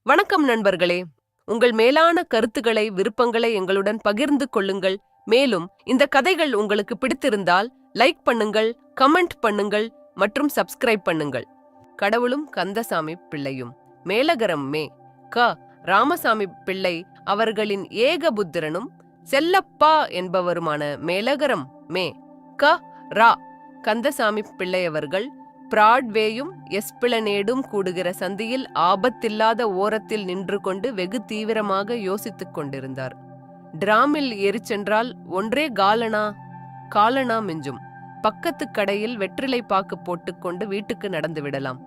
வணக்கம் நண்பர்களே. உங்கள் மேலான கருத்துக்களை, விருப்பங்களை எங்களுடன் பகிர்ந்து கொள்ளுங்கள். மேலும் இந்த கதைகள் உங்களுக்கு பிடித்திருந்தால் லைக் பண்ணுங்கள், கமெண்ட் பண்ணுங்கள் மற்றும் சப்ஸ்கிரைப் பண்ணுங்கள். கடவுளும் கந்தசாமி பிள்ளையும். மேலகரம் மே. க. ராமசாமி பிள்ளை அவர்களின் ஏகபுத்திரனும் செல்லப்பா என்பவருமான மேலகரம் மே. க. ரா. கந்தசாமி பிள்ளையவர்கள் பிராட்வேயும் எஸ்பிளனேடும் கூடுகிற சந்தியில் ஆபத்தில்லாத ஓரத்தில் நின்று கொண்டு வெகு தீவிரமாக யோசித்துக் கொண்டிருந்தார். டிராமில் ஏறிச்சென்றால் ஒன்றே காலனா மிஞ்சும். பக்கத்து கடையில் வெற்றிலை பாக்கு போட்டுக்கொண்டு வீட்டுக்கு நடந்து விடலாம்.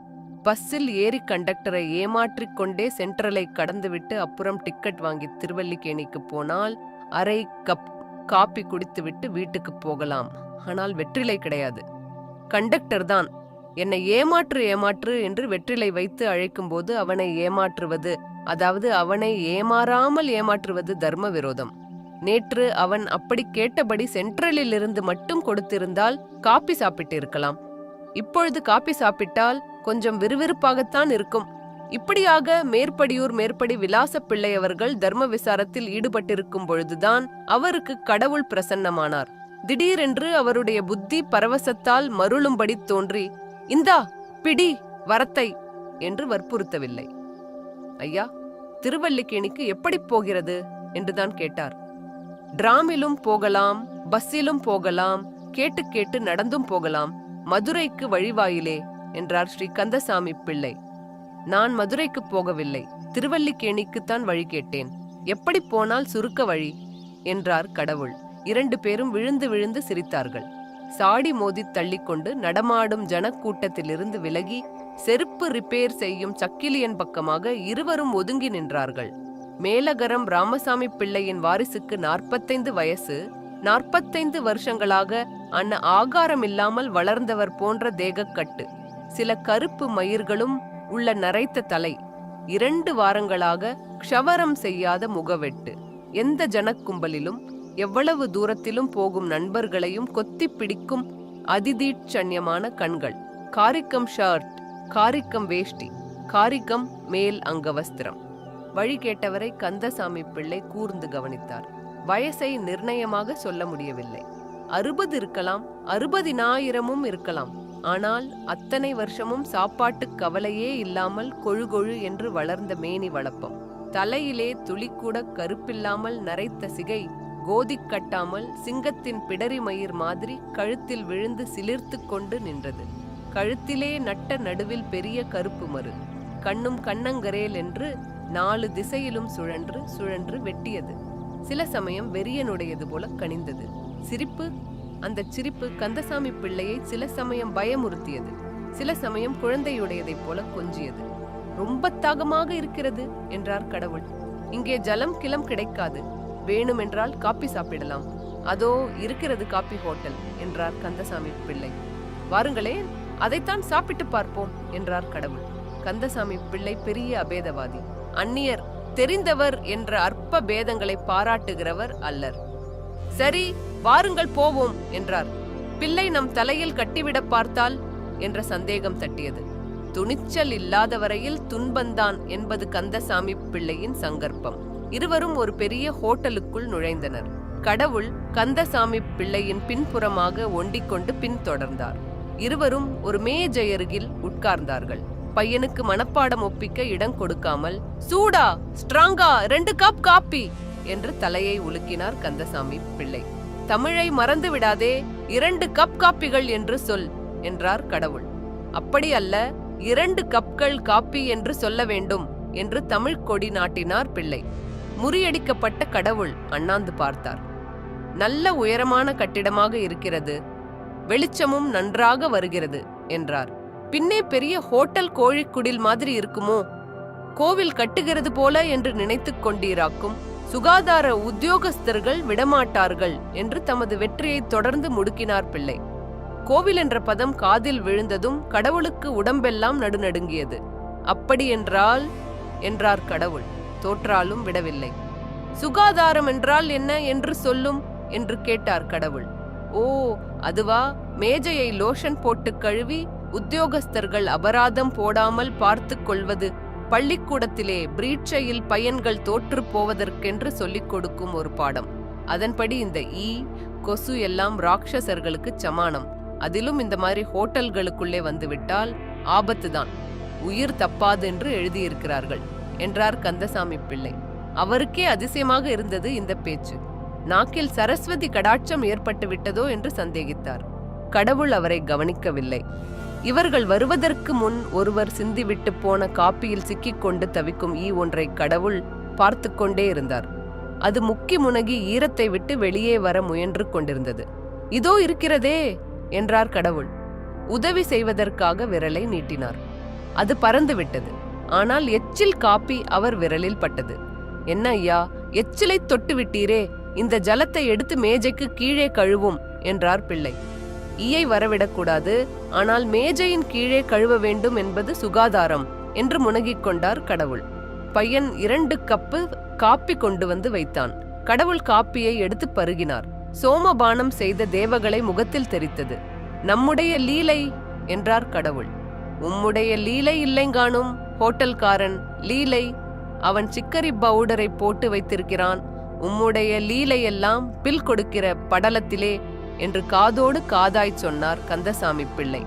பஸ்ஸில் ஏறி கண்டக்டரை ஏமாற்றிக் கொண்டே சென்ட்ரலை கடந்துவிட்டு அப்புறம் டிக்கெட் வாங்கி திருவல்லிக்கேணிக்கு போனால் அரை கப் காப்பி குடித்துவிட்டு வீட்டுக்கு போகலாம். ஆனால் வெற்றிலை கிடையாது. கண்டக்டர் தான் என்னை ஏமாற்று என்று வெற்றிலை வைத்து அழைக்கும்போது அவனை ஏமாற்றுவது, அதாவது அவனை ஏமாறாமல் ஏமாற்றுவது தர்ம விரோதம். நேற்று அவன் அப்படி கேட்டபடி சென்ட்ரலில் இருந்து மட்டும் கொடுத்திருந்தால் காப்பி சாப்பிட்டு இருக்கலாம். இப்பொழுது காப்பி சாப்பிட்டால் கொஞ்சம் விறுவிறுப்பாகத்தான் இருக்கும். இப்படியாக மேற்படி விலாச பிள்ளையவர்கள் தர்ம விசாரத்தில் ஈடுபட்டிருக்கும் பொழுதுதான் அவருக்கு கடவுள் பிரசன்னமானார். திடீரென்று அவருடைய புத்தி பரவசத்தால் மருளும்படி தோன்றி, இந்தா பிடி வரத்தை என்று வற்புறுத்தவில்லை. ஐயா, திருவல்லிக்கேணிக்கு எப்படி போகிறது என்றுதான் கேட்டார். டிராமிலும் போகலாம், பஸ்ஸிலும் போகலாம், கேட்டு கேட்டு நடந்தும் போகலாம். மதுரைக்கு வழிவாயிலே என்றார் ஸ்ரீ கந்தசாமி பிள்ளை. நான் மதுரைக்கு போகவில்லை, திருவல்லிக்கேணிக்குத்தான் வழி கேட்டேன். எப்படி போனால் சுருக்க வழி என்றார் கடவுள். 2 பேரும் விழுந்து விழுந்து சிரித்தார்கள். சாடி மோதி தள்ளிக்கொண்டு நடமாடும் ஜனக்கூட்டத்திலிருந்து விலகி செருப்பு ரிப்பேர் செய்யும் சக்கிலியன் பக்கமாக இருவரும் ஒதுங்கி நின்றார்கள். மேலகரம் ராமசாமி பிள்ளையின் வாரிசுக்கு 45 வயசு. 45 வருஷங்களாக ஆகாரம் இல்லாமல் வளர்ந்தவர் போன்ற தேகக்கட்டு, சில கருப்பு மயிர்களும் உள்ள நரைத்த தலை, 2 வாரங்களாக க்ஷவரம் செய்யாத முகவெட்டு. எந்த ஜனக்கும்பலிலும் எவ்வளவு தூரத்திலும் போகும் நண்பர்களையும் கொத்தி பிடிக்கும் அதிதீட்சண்யமான கண்கள், காரிக்கம் ஷர்ட், காரிக்கம் வேஷ்டி, காரிக்கம் மேல் அங்கவஸ்திரம். வழி கேட்டவரை கந்தசாமி பிள்ளை கூர்ந்து கவனித்தார். வயசை நிர்ணயமாக சொல்ல முடியவில்லை. 60 இருக்கலாம், 60,000 இருக்கலாம். ஆனால் அத்தனை வருஷமும் சாப்பாட்டு கவலையே இல்லாமல் கொழு என்று வளர்ந்த மேனி வளப்பம், தலையிலே துளிக்கூட கருப்பில்லாமல் நரைத்த சிகை, கோதி கட்டாமல் சிங்கத்தின் பிடரி மயிர் மாதிரி கழுத்தில் விழுந்து சிலிர்த்து கொண்டு நின்றது. கழுத்திலே நட்ட நடுவில் பெரிய கருப்பு மறு, கண்ணும் கண்ணங்கரேல் என்று 4 திசையிலும் சுழன்று வெட்டியது. சில சமயம் வெறியனுடையது போல கனிந்தது. சிரிப்பு, அந்த சிரிப்பு கந்தசாமி பிள்ளையை சில சமயம் பயமுறுத்தியது, சில சமயம் குழந்தையுடையதைப் போல கொஞ்சியது. ரொம்ப தாகமாக இருக்கிறது என்றார் கடவுள். இங்கே ஜலம் கிளம் கிடைக்காது, வேணுமென்றால் காப்பி சாப்பிடலாம், அதோ இருக்கிறது காப்பி ஹோட்டல் என்றார் கந்தசாமி பிள்ளை. வாருங்களேன், அதைத்தான் சாப்பிட்டு பார்ப்போம் என்றார் கடவுள். கந்தசாமி பிள்ளை பெரிய அபேதவாதி, அந்நியர், தெரிந்தவர் என்ற அற்ப பேதங்களை பாராட்டுகிறவர் அல்லர். சரி, வாருங்கள் போவோம் என்றார். பிள்ளை நம் தலையில் கட்டிவிட பார்த்தால் என்ற சந்தேகம் தட்டியது. துணிச்சல் இல்லாத வரையில் துன்பந்தான் என்பது கந்தசாமி பிள்ளையின் சங்கற்பம். இருவரும் ஒரு பெரிய ஹோட்டலுக்குள் நுழைந்தனர். கடவுள் கந்தசாமி பிள்ளையின் பின்புறமாக ஒண்டிக்கொண்டு பின்தொடர்ந்தார். இருவரும் ஒரு மேஜையருகில் உட்கார்ந்தார்கள். பையனுக்கு மனப்பாடம் ஒப்பிக்க இடம் கொடுக்காமல், சூடா, ஸ்ட்ராங்கா, 2 கப் காப்பி என்று தலையை உலுக்கினார் கந்தசாமி பிள்ளை. தமிழை மறந்து விடாதே, 2 கப் காப்பிகள் என்று சொல் என்றார் கடவுள். அப்படி அல்ல, 2 கப்கள் காப்பி என்று சொல்ல வேண்டும் என்று தமிழ் கொடி நாட்டினார் பிள்ளை. முறியடிக்கப்பட்ட கடவுள் அண்ணாந்து பார்த்தார். நல்ல உயரமான கட்டிடமாக இருக்கிறது, வெளிச்சமும் நன்றாக வருகிறது என்றார். பின்னே பெரிய ஹோட்டல் கோழிக்குடில் மாதிரி இருக்குமோ, கோவில் கட்டுகிறது போல என்று நினைத்துக் கொண்டீராக்கும். சுகாதார உத்தியோகஸ்தர்கள் விடமாட்டார்கள் என்று தமது வெற்றியை தொடர்ந்து முடுக்கினார் பிள்ளை. கோவில் என்ற பதம் காதில் விழுந்ததும் கடவுளுக்கு உடம்பெல்லாம் நடுநடுங்கியது. அப்படி என்றார் கடவுள். தோற்றாலும் விடவில்லை. சுகாதாரம் என்றால் என்ன என்று சொல்லும் என்று கேட்டார் கடவுள். ஓ, அதுவா? மேஜையை லோஷன் போட்டு கழுவி உத்தியோகஸ்தர்கள் அபராதம் போடாமல் பார்த்து கொள்வது பள்ளிக்கூடத்திலே பிரீட்சையில் பையன்கள் தோற்று போவதற்கென்று சொல்லிக் கொடுக்கும் ஒரு பாடம். அதன்படி இந்த கொசு எல்லாம் ராட்சசர்களுக்கு சமானம். அதிலும் இந்த மாதிரி ஹோட்டல்களுக்குள்ளே வந்துவிட்டால் ஆபத்துதான், உயிர் தப்பாது என்று எழுதியிருக்கிறார்கள் என்றார் கந்தசாமி பிள்ளை. அவருக்கே அதிசயமாக இருந்தது இந்த பேச்சு. நாக்கில் சரஸ்வதி கடாட்சம் ஏற்பட்டு விட்டதோ என்று சந்தேகித்தார். கடவுள் அவரை கவனிக்கவில்லை. இவர்கள் வருவதற்கு முன் ஒருவர் சிந்திவிட்டு போன காப்பியில் சிக்கிக்கொண்டு தவிக்கும் ஒன்றை கடவுள் பார்த்து கொண்டே இருந்தார். அது முக்கி முனகி ஈரத்தை விட்டு வெளியே வர முயன்று கொண்டிருந்தது. இதோ இருக்கிறதே என்றார் கடவுள். உதவி செய்வதற்காக விரலை நீட்டினார். அது பறந்து விட்டது. ஆனால் எச்சில் காப்பி அவர் விரலில் பட்டது. என்ன ஐயா, எச்சிலை தொட்டு விட்டீரே, இந்த ஜலத்தை எடுத்து மேஜைக்கு கீழே கழுவும் என்றார் பிள்ளை. ஈயை வரவிடக்கூடாது, ஆனால் மேஜையின் கீழே கழுவ வேண்டும் என்பது சுகாதாரம் என்று முனகிக் கொண்டார் கடவுள். பையன் 2 கப்பு காப்பி கொண்டு வந்து வைத்தான். கடவுள் காப்பியை எடுத்து பருகினார். சோமபானம் செய்த தேவகளை முகத்தில் தெரித்தது. நம்முடைய லீலை என்றார் கடவுள். உம்முடைய லீலை இல்லைங்கானும் ஹோட்டல்காரன் லீலை. அவன் சிக்கரி பவுடரை போட்டு வைத்திருக்கிறான். உம்முடைய லீலையெல்லாம் பில் கொடுக்கிற படலத்திலே என்று காதோடு காதாய் சொன்னார் கந்தசாமி பிள்ளை.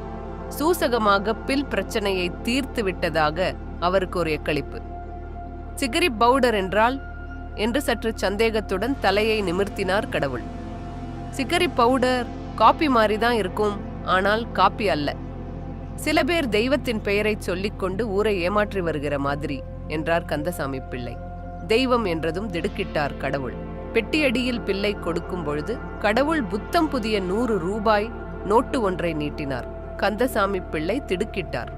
சூசகமாக பில் பிரச்சனையை தீர்த்து விட்டதாக அவருக்கு ஒரு எக்களிப்பு. சிகரி பவுடர் என்றால் என்று சற்று சந்தேகத்துடன் தலையை நிமிர்த்தினார் கடவுள். சிகரி பவுடர் காப்பி மாதிரிதான் இருக்கும், ஆனால் காப்பி அல்ல. சில பேர் தெய்வத்தின் பெயரை சொல்லிக்கொண்டு ஊரை ஏமாற்றி வருகிற மாதிரி என்றார் கந்தசாமி பிள்ளை. தெய்வம் என்றதும் திடுக்கிட்டார் கடவுள். பெட்டியடியில் பிள்ளை கொடுக்கும் பொழுது கடவுள் புத்தம் புதிய 100 ரூபாய் நோட்டு ஒன்றை நீட்டினார். கந்தசாமி பிள்ளை திடுக்கிட்டார்.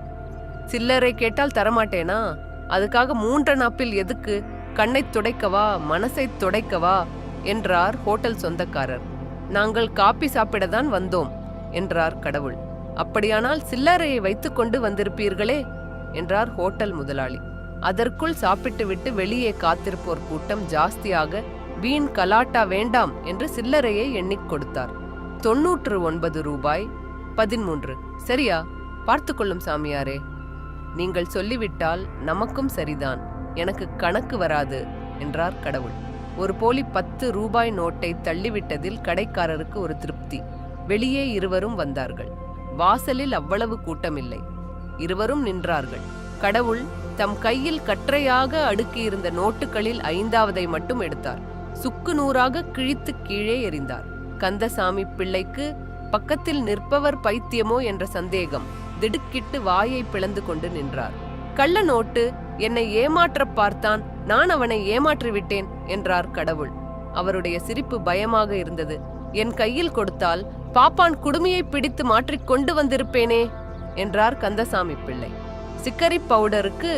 சில்லறை கேட்டால் தரமாட்டேனா? அதுக்காக 3 நாப்பில் எதுக்கு? கண்ணை துடைக்கவா, மனசை துடைக்கவா என்றார் ஹோட்டல் சொந்தக்காரர். நாங்கள் காப்பி சாப்பிடத்தான் வந்தோம் என்றார் கடவுள். அப்படியானால் சில்லறையை வைத்துக்கொண்டு வந்திருப்பீர்களே என்றார் ஹோட்டல் முதலாளி. அதற்குள் சாப்பிட்டுவிட்டு வெளியே காத்திருப்போர் கூட்டம் ஜாஸ்தியாக வீண் கலாட்டா வேண்டாம் என்று சில்லறையை எண்ணிக் கொடுத்தார். 99 ரூபாய் 13. சரியா? பார்த்து கொள்ளும் சாமியாரே. நீங்கள் சொல்லிவிட்டால் நமக்கும் சரிதான், எனக்கு கணக்கு வராது என்றார் கடவுள். ஒரு போலி 10 ரூபாய் நோட்டை தள்ளிவிட்டதில் கடைக்காரருக்கு ஒரு திருப்தி. வெளியே இருவரும் வந்தார்கள். வாசலில் அவ்வளவு கூட்டமில்லை. இருவரும் நின்றார்கள். கடவுள் தம் கையில் கற்றையாக அடுக்கியிருந்த நோட்டுகளில் 5ஆவதை மட்டும் எடுத்தார். சுக்கு நூறாக கிழித்து கீழே எறிந்தார். கந்தசாமி பிள்ளைக்கு பக்கத்தில் நிற்பவர் பைத்தியமோ என்ற சந்தேகம். திடுக்கிட்டு வாயை பிளந்து கொண்டு நின்றார். கள்ள நோட்டு, என்னை ஏமாற்ற பார்த்தான், நான் அவனை ஏமாற்றிவிட்டேன் என்றார் கடவுள். அவருடைய சிரிப்பு பயமாக இருந்தது. என் கையில் கொடுத்தால் பாப்பான் குடுமியை பிடித்து மாற்றிக் கொண்டு வந்திருப்பேனே என்றார் கந்தசாமி பிள்ளை. சிக்கரி பவுடருக்கு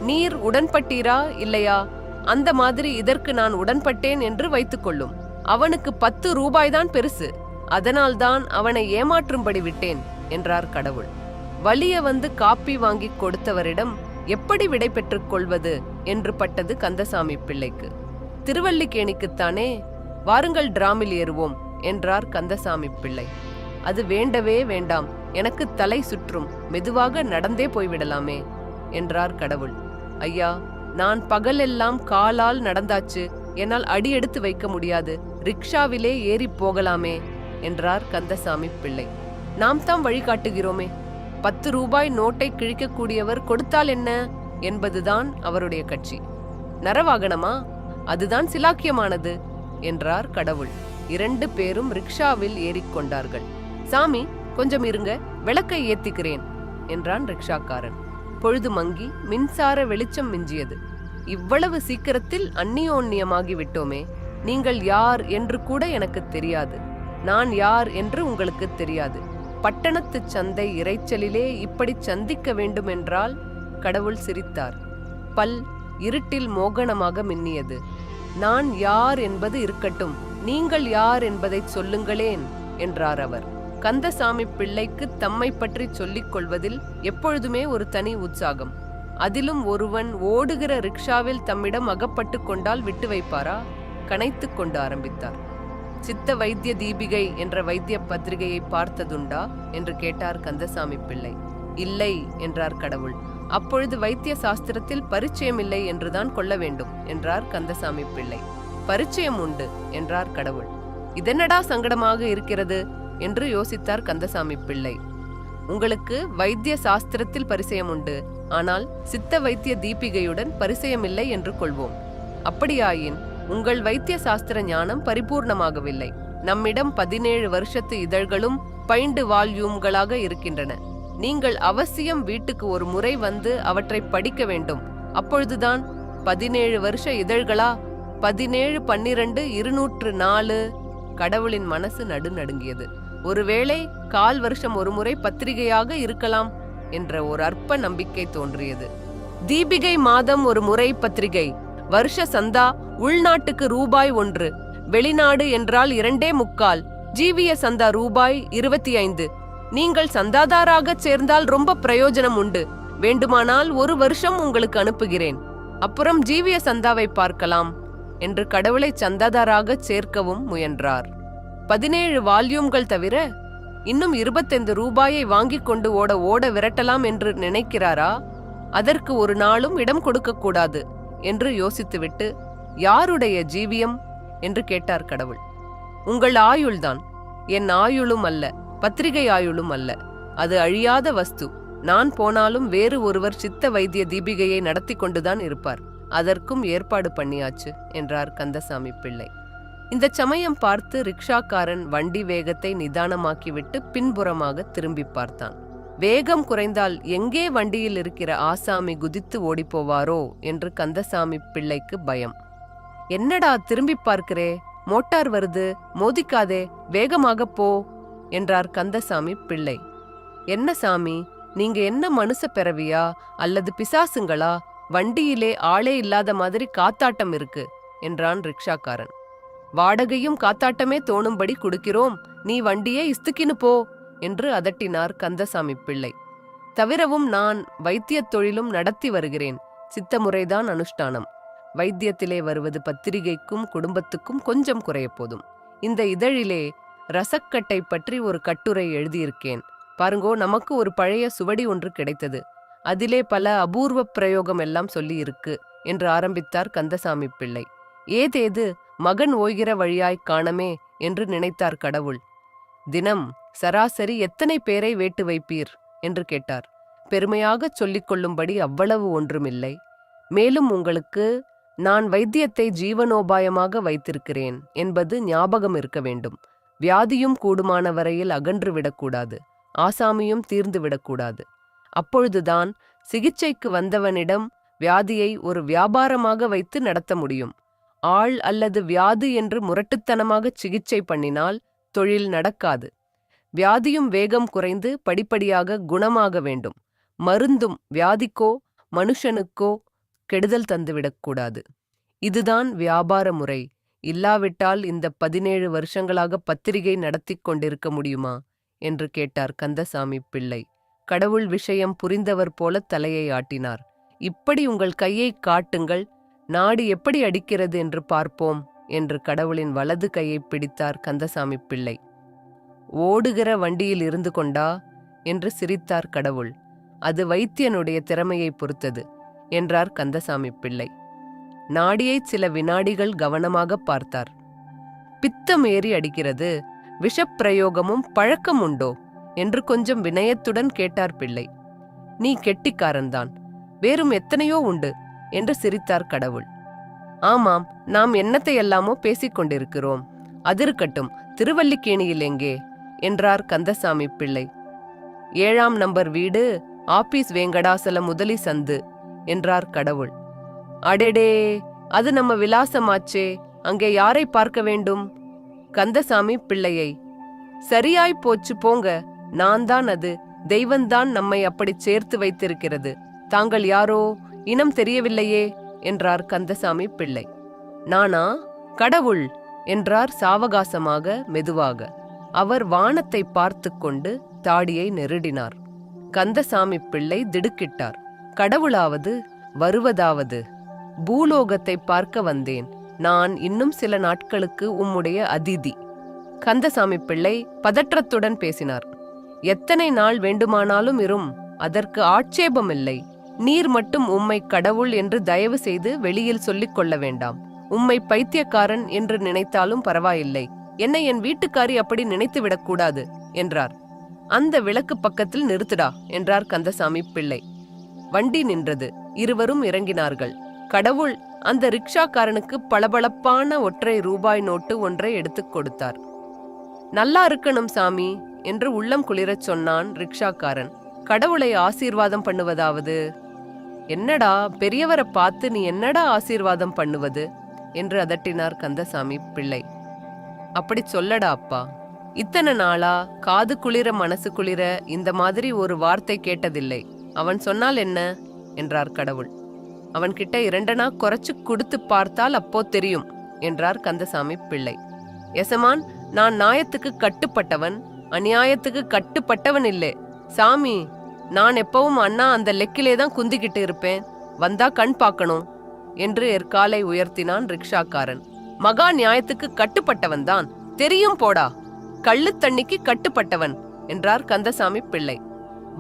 நீர் உடன்பட்டீரா இல்லையா? அந்த மாதிரி இதற்கு நான் உடன்பட்டேன் என்று வைத்துக் கொள்ளும். அவனுக்கு 10 ரூபாய்தான் பெருசு, அதனால்தான் அவனை ஏமாற்றும்படி விட்டேன் என்றார் கடவுள். வலிய வந்து காப்பி வாங்கி கொடுத்தவரிடம் எப்படி விடை பெற்றுக் கொள்வது என்று பட்டது கந்தசாமி பிள்ளைக்கு. திருவல்லிக்கேணிக்குத்தானே, வாருங்கள் டிராமில் ஏறுவோம் என்றார் கந்தசாமி பிள்ளை. அது வேண்டவே வேண்டாம், எனக்கு தலை சுற்றும், மெதுவாக நடந்தே போய்விடலாமே என்றார் கடவுள். ஐயா, நான் பகலெல்லாம் காலால் நடந்தாச்சு, என்னால் அடி எடுத்து வைக்க முடியாது, ரிக்ஷாவிலே ஏறி போகலாமே என்றார் கந்தசாமி பிள்ளை. நாம் தாம் வழிகாட்டுகிறோமே. 10 ரூபாய் நோட்டை கிழிக்கக்கூடியவர் கொடுத்தால் என்ன என்பதுதான் அவருடைய கட்சி. நரவாகனமா? அதுதான் சிலாக்கியமானது என்றார் கடவுள். 2 பேரும் ரிக்ஷாவில் ஏறிக்கொண்டார்கள். சாமி, கொஞ்சம் இருங்க, விளக்கை ஏத்திக்கிறேன் என்றான் ரிக்ஷாக்காரன். பொழுது மங்கி மின்சார வெளிச்சம் மிஞ்சியது. இவ்வளவு சீக்கிரத்தில் அந்நியோன்யமாகி விட்டோமே. நீங்கள் யார் என்று கூட எனக்கு தெரியாது, நான் யார் என்று உங்களுக்கு தெரியாது. பட்டணத்து சந்தை இறைச்சலிலே இப்படி சந்திக்க வேண்டும் என்றால்? கடவுள் சிரித்தார். பல் இருட்டில் மோகனமாக மின்னியது. நான் யார் என்பது இருக்கட்டும், நீங்கள் யார் என்பதை சொல்லுங்களேன் என்றார் அவர். கந்தசாமி பிள்ளைக்கு தம்மை பற்றி சொல்லிக் கொள்வதில் எப்பொழுதுமே ஒரு தனி உற்சாகம். அதிலும் ஒருவன் ஓடுகிற ரிக்ஷாவில் தம்மிடம் அகப்பட்டு கொண்டால் விட்டு வைப்பாரா? கனைத்து கொண்டு ஆரம்பித்தார். சித்த வைத்திய தீபிகை என்ற வைத்திய பத்திரிகையை பார்த்ததுண்டா என்று கேட்டார் கந்தசாமி பிள்ளை. இல்லை என்றார் கடவுள். அப்பொழுது வைத்திய சாஸ்திரத்தில் பரிச்சயமில்லை என்றுதான் கொள்ள வேண்டும் என்றார் கந்தசாமி பிள்ளை. பரிச்சயம் உண்டு என்றார் கடவுள். இதென்னடா சங்கடமாக இருக்கிறது என்று யோசித்தார் கந்தசாமி பிள்ளை. உங்களுக்கு வைத்திய சாஸ்திரத்தில் பரிச்சயம் உண்டு, ஆனால் சித்த வைத்திய தீபிகையுடன் பரிச்சயமில்லை என்று கொள்வோம். அப்படியாயின் உங்கள் வைத்திய சாஸ்திர ஞானம் பரிபூர்ணமாகவில்லை. நம்மிடம் 17 வருஷத்து இதழ்களும் பைண்டு வால்யூம்களாக இருக்கின்றன. நீங்கள் அவசியம் வீட்டுக்கு ஒரு முறை வந்து அவற்றை படிக்க வேண்டும். அப்பொழுதுதான் 17 வருஷ இதழ்களா? 17 12 204. கடவுளின் மனசு நடுநடுங்கியது. ஒருவேளை 1/4 வருஷம் ஒரு முறை பத்திரிகையாக இருக்கலாம் என்ற ஒரு அற்ப நம்பிக்கை தோன்றியது. தீபிகை மாதம் ஒரு முறை பத்திரிகை. வருஷ சந்தா உள்நாட்டுக்கு ரூபாய் 1, வெளிநாடு என்றால் 2.25. ஜீவிய சந்தா ரூபாய் 25. நீங்கள் சந்தாதாராக சேர்ந்தால் ரொம்ப பிரயோஜனம் உண்டு. வேண்டுமானால் 1 வருஷம் உங்களுக்கு அனுப்புகிறேன். அப்புறம் ஜீவிய சந்தாவை பார்க்கலாம் என்று கடவுளை சந்தாதாராக சேர்க்கவும் முயன்றார். 17 வால்யூம்கள் தவிர இன்னும் 25 ரூபாயை வாங்கிக் கொண்டு ஓட விரட்டலாம் என்று நினைக்கிறாரா? அதற்கு ஒரு நாளும் இடம் கொடுக்கக்கூடாது என்று யோசித்துவிட்டு, யாருடைய ஜீவியம் என்று கேட்டார் கடவுள். உங்கள் ஆயுள்தான். என் ஆயுளும் அல்ல, பத்திரிகை ஆயுளும் அல்ல. அது அழியாத வஸ்து. நான் போனாலும் வேறு ஒருவர் சித்த வைத்திய தீபிகையை நடத்தி கொண்டுதான் இருப்பார். அதற்கும் ஏற்பாடு பண்ணியாச்சு என்றார் கந்தசாமி பிள்ளை. இந்த சமயம் பார்த்து ரிக்ஷாக்காரன் வண்டி வேகத்தை நிதானமாக்கிவிட்டு பின்புறமாக திரும்பி பார்த்தான். வேகம் குறைந்தால் எங்கே வண்டியில் இருக்கிற ஆசாமி குதித்து ஓடிப்போவாரோ என்று கந்தசாமி பிள்ளைக்கு பயம். என்னடா திரும்பி பார்க்கிறே, மோட்டார் வருது, மோதிக்காதே, வேகமாக போ என்றார் கந்தசாமி பிள்ளை. என்ன சாமி, நீங்க என்ன மனுஷ பிறவியா அல்லது பிசாசுங்களா? வண்டியிலே ஆளே இல்லாத மாதிரி காத்தாட்டம் இருக்கு என்றான் ரிக்ஷாக்காரன். வாடகையும் காத்தாட்டமே தோணும்படி கொடுக்கிறோம், நீ வண்டியே இஸ்துக்கின்னு போ என்று அதட்டினார் கந்தசாமி பிள்ளை. தவிரவும் நான் வைத்திய தொழிலும் நடத்தி வருகிறேன். சித்த முறைதான் அனுஷ்டானம். வைத்தியத்திலே வருவது பத்திரிகைக்கும் குடும்பத்துக்கும் கொஞ்சம் குறைய போதும். இந்த இதழிலே ரசக்கட்டை பற்றி ஒரு கட்டுரை எழுதியிருக்கேன். பாருங்கோ, நமக்கு ஒரு பழைய சுவடி ஒன்று கிடைத்தது. அதிலே பல அபூர்வ பிரயோகம் எல்லாம் சொல்லி இருக்கு என்று ஆரம்பித்தார் கந்தசாமி பிள்ளை. ஏதேது மகன் ஓய்கிற வழியாய் காணமே என்று நினைத்தார் கடவுள். தினம் சராசரி எத்தனை பேரை வேட்டு வைப்பீர் என்று கேட்டார். பெருமையாகச் சொல்லிக் கொள்ளும்படி அவ்வளவு ஒன்றுமில்லை. மேலும் உங்களுக்கு நான் வைத்தியத்தை ஜீவனோபாயமாக வைத்திருக்கிறேன் என்பது ஞாபகம் இருக்க வேண்டும். வியாதியும் கூடுமான வரையில் அகன்று விடக்கூடாது, ஆசாமியும் தீர்ந்து விடக்கூடாது. அப்பொழுதுதான் சிகிச்சைக்கு வந்தவனிடம் வியாதியை ஒரு வியாபாரமாக வைத்து நடத்த முடியும். ஆள் அல்லது வியாதி என்று முரட்டுத்தனமாக சிகிச்சை பண்ணினால் தொழில் நடக்காது. வியாதியும் வேகம் குறைந்து படிப்படியாக குணமாக வேண்டும். மருந்தும் வியாதிக்கோ மனுஷனுக்கோ கெடுதல் தந்துவிடக்கூடாது. இதுதான் வியாபார முறை. இல்லாவிட்டால் இந்த 17 வருஷங்களாக பத்திரிகை நடத்தி கொண்டிருக்க முடியுமா என்று கேட்டார் கந்தசாமி பிள்ளை. கடவுள் விஷயம் புரிந்தவர் போல தலையை ஆட்டினார். இப்படி உங்கள் கையை காட்டுங்கள், நாடு எப்படி அடிக்கிறது என்று பார்ப்போம் என்று கடவுளின் வலது கையை பிடித்தார் கந்தசாமி பிள்ளை. ஓடுகிற வண்டியில் இருந்து கொண்டா என்று சிரித்தார் கடவுள். அது வைத்தியனுடைய திறமையை பொறுத்தது என்றார் கந்தசாமி பிள்ளை. நாடியை சில வினாடிகள் கவனமாக பார்த்தார். பித்தம் ஏறி அடிக்கிறது, விஷப்பிரயோகமும் பழக்கம் உண்டோ என்று கொஞ்சம் வினயத்துடன் கேட்டார் பிள்ளை. நீ கெட்டிக்காரன்தான், வேறும் எத்தனையோ உண்டு என்று சிரித்தார் கடவுள். ஆமாம், நாம் என்னத்தையெல்லாமோ பேசிக்கொண்டிருக்கிறோம். அதிருக்கட்டும், திருவல்லிக்கேணியில் எங்கே என்றார் கந்தசாமி பிள்ளை. 7ஆம் நம்பர் வீடு, ஆபீஸ் வேங்கடாசல முதலி சந்து என்றார் கடவுள். அடேடே, அது நம்ம விலாசமாச்சே, அங்கே யாரை பார்க்க வேண்டும்? கந்தசாமி பிள்ளையை. சரியாய் போச்சு போங்க, நான் தான் அது. தெய்வந்தான் நம்மை அப்படி சேர்த்து வைத்திருக்கிறது. தாங்கள் யாரோ, இனம் தெரியவில்லையே என்றார் கந்தசாமி பிள்ளை. நானா? கடவுள் என்றார் சாவகாசமாக மெதுவாக. அவர் வானத்தை பார்த்து கொண்டு தாடியை நெருடினார். கந்தசாமி பிள்ளை திடுக்கிட்டார். கடவுளாவது வருவதாவது? பூலோகத்தை பார்க்க வந்தேன். நான் இன்னும் சில நாட்களுக்கு உம்முடைய அதிதி. கந்தசாமி பிள்ளை பதற்றத்துடன் பேசினார். எத்தனை நாள் வேண்டுமானாலும் இரும், அதற்கு ஆட்சேபமில்லை. நீர் மட்டும் உம்மை கடவுள் என்று தயவு செய்து வெளியில் சொல்லிக் கொள்ள வேண்டாம். உம்மை பைத்தியக்காரன் என்று நினைத்தாலும் பரவாயில்லை. என்னை என் வீட்டுக்காரி அப்படி நினைத்துவிடக் கூடாது என்றார். அந்த விளக்கு பக்கத்தில் நிறுத்துடா என்றார் கந்தசாமி பிள்ளை. வண்டி நின்றது. இருவரும் இறங்கினார்கள். கடவுள் அந்த ரிக்ஷாக்காரனுக்கு பளபளப்பான ஒற்றை ரூபாய் நோட்டு ஒன்றை எடுத்துக் கொடுத்தார். நல்லா இருக்கணும் சாமி என்று உள்ளம் குளிரச் சொன்னான் ரிக்ஷாக்காரன். கடவுளை ஆசீர்வாதம் பண்ணுவதாவது? என்னடா பெரியவரை பார்த்து நீ என்னடா ஆசீர்வாதம் பண்ணுவது என்று அதட்டினார் கந்தசாமி பிள்ளை. அப்படி சொல்லடா அப்பா. இத்தனை நாளா காது குளிர மனசு குளிர இந்த மாதிரி ஒரு வார்த்தை கேட்டதில்லை. அவன் சொன்னால் என்ன என்றார் கடவுள். அவன் கிட்ட 2 குறைச்சு கொடுத்து பார்த்தால் அப்போ தெரியும் என்றார் கந்தசாமி பிள்ளை. எசமான், நான் நியாயத்துக்கு கட்டுப்பட்டவன், அநியாயத்துக்கு கட்டுப்பட்டவன் இல்லை சாமி. நான் எப்பவும் அண்ணா அந்த லெக்கிலே தான் குந்திக்கிட்டு இருப்பேன். வந்தா கண் பார்க்கணும் என்று எற்காலை உயர்த்தினான் ரிக்ஷாக்காரன். மகா நியாயத்துக்கு கட்டுப்பட்டவன் தான் தெரியும் போடா. கள்ளு தண்ணிக்கு கட்டுப்பட்டவன் என்றார் கந்தசாமி பிள்ளை.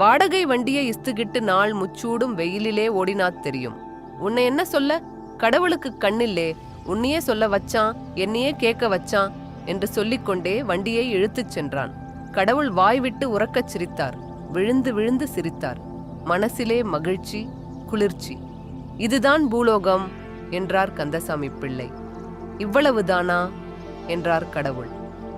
வாடகை வண்டியை இஸ்துகிட்டு நாள் முச்சூடும் வெயிலிலே ஓடினாத் தெரியும். உன்னை என்ன சொல்ல? கடவுளுக்கு கண்ணில்லே, உன்னையே சொல்ல வச்சான், என்னையே கேட்க வச்சான் என்று சொல்லிக்கொண்டே வண்டியை இழுத்துச் சென்றான். கடவுள் வாய்விட்டு உறக்கச் சிரித்தார். விழுந்து விழுந்து சிரித்தார். மனசிலே மகிழ்ச்சி, குளிர்ச்சி. இதுதான் பூலோகம் என்றார் கந்தசாமி பிள்ளை. இவ்வளவுதானா என்றார் கடவுள்.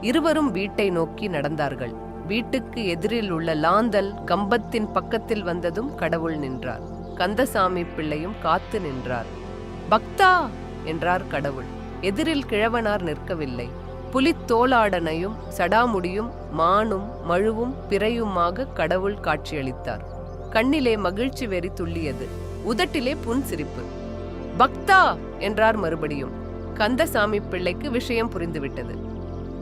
இருவரும் வீட்டை நோக்கி நடந்தார்கள். வீட்டுக்கு எதிரில் உள்ள லாந்தல் கம்பத்தின் பக்கத்தில் வந்ததும் கடவுள் நின்றார். கந்தசாமி பிள்ளையும் காத்து நின்றார். பக்தா என்றார் கடவுள். எதிரில் கிழவனார் நிற்கவில்லை. புலித்தோளாடனையும் சடாமுடியும் மானும் மழுவும் பிறையுமாக கடவுள் காட்சியளித்தார். கண்ணிலே மகிழ்ச்சி வெறி துள்ளியது. உதட்டிலே புன்சிரிப்பு. பக்தா என்றார் மறுபடியும். கந்தசாமி பிள்ளைக்கு விஷயம் புரிந்துவிட்டது.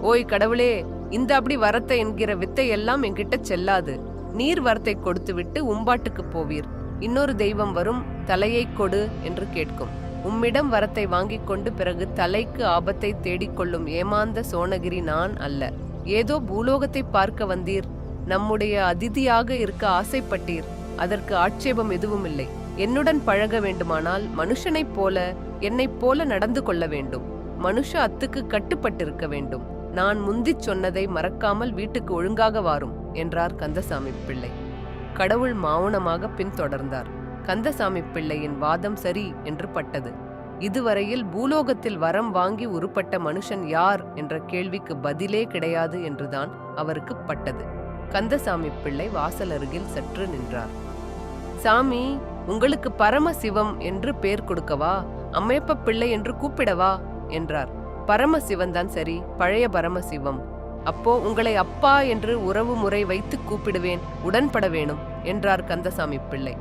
ஓய் கடவுளே, இந்த அப்படி வரத்தை என்கிற வித்தை எல்லாம் என்கிட்ட செல்லாது. நீர் வரத்தை கொடுத்துவிட்டு உம்பாட்டுக்கு போவீர். இன்னொரு தெய்வம் வரும், தலையை கொடு என்று கேட்கும். உம்மிடம் வரத்தை வாங்கிக் கொண்டு பிறகு தலைக்கு ஆபத்தை தேடிக்கொள்ளும் ஏமாந்த சோனகிரி நான் அல்ல. ஏதோ பூலோகத்தை பார்க்க வந்தீர், நம்முடைய அதிதியாக இருக்க ஆசைப்பட்டீர். அதற்கு ஆட்சேபம் எதுவும் இல்லை. என்னுடன் பழக வேண்டுமானால் மனுஷனைப் போல, என்னைப் போல நடந்து கொள்ள வேண்டும். மனுஷ அத்துக்கு கட்டுப்பட்டிருக்க வேண்டும். நான் முந்திச் சொன்னதை மறக்காமல் வீட்டுக்கு ஒழுங்காக வாரும் என்றார் கந்தசாமி பிள்ளை. கடவுள் மௌனமாக பின்தொடர்ந்தார். கந்தசாமி பிள்ளையின் வாதம் சரி என்று பட்டது. இதுவரையில் பூலோகத்தில் வரம் வாங்கி உருப்பட்ட மனுஷன் யார் என்ற கேள்விக்கு பதிலே கிடையாது என்றுதான் அவருக்கு பட்டது. கந்தசாமி பிள்ளை வாசல் அருகில் சற்று நின்றார். சாமி, உங்களுக்கு பரமசிவம் என்று பேர் கொடுக்கவா, அம்மையப்ப பிள்ளை என்று கூப்பிடவா என்றார். பரமசிவன் தான் சரி, பழைய பரமசிவம். அப்போ உங்களை அப்பா என்று உறவு முறை வைத்து கூப்பிடுவேன், உடன்பட வேணும் என்றார் கந்தசாமி பிள்ளை.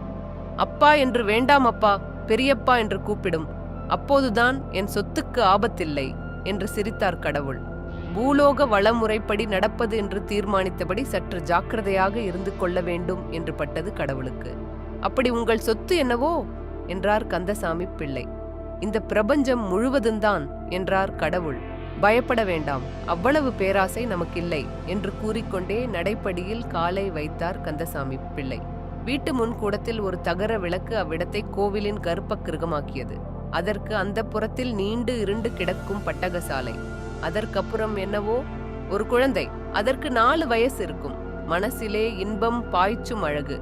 அப்பா என்று வேண்டாம் அப்பா, பெரியப்பா என்று கூப்பிடும். அப்போதுதான் என் சொத்துக்கு ஆபத்தில்லை என்று சிரித்தார் கடவுள். பூலோக வளமுறைப்படி நடப்பது என்று தீர்மானித்தபடி சற்று ஜாக்கிரதையாக இருந்து கொள்ள வேண்டும் என்று பட்டது கடவுளுக்கு. அப்படி உங்கள் சொத்து என்னவோ என்றார் கந்தசாமி பிள்ளை. இந்த பிரபஞ்சம் முழுவதும்தான் என்றார் கடவுள். பயப்பட வேண்டாம், அவ்வளவு பேராசை நமக்கில்லை என்று கூறிக்கொண்டே நடைப்படியில் காலை வைத்தார் கந்தசாமி பிள்ளை. வீட்டு முன்கூடத்தில் ஒரு தகர விளக்கு அவ்விடத்தை கோவிலின் கர்ப்ப கிருகமாக்கியது. அதற்கு அந்த புறத்தில் நீண்டு இருண்டு கிடக்கும் பட்டகசாலை. அதற்கப்புறம் என்னவோ ஒரு குழந்தை. அதற்கு 4 வயசு இருக்கும். மனசிலே இன்பம் பாய்ச்சும் அழகு.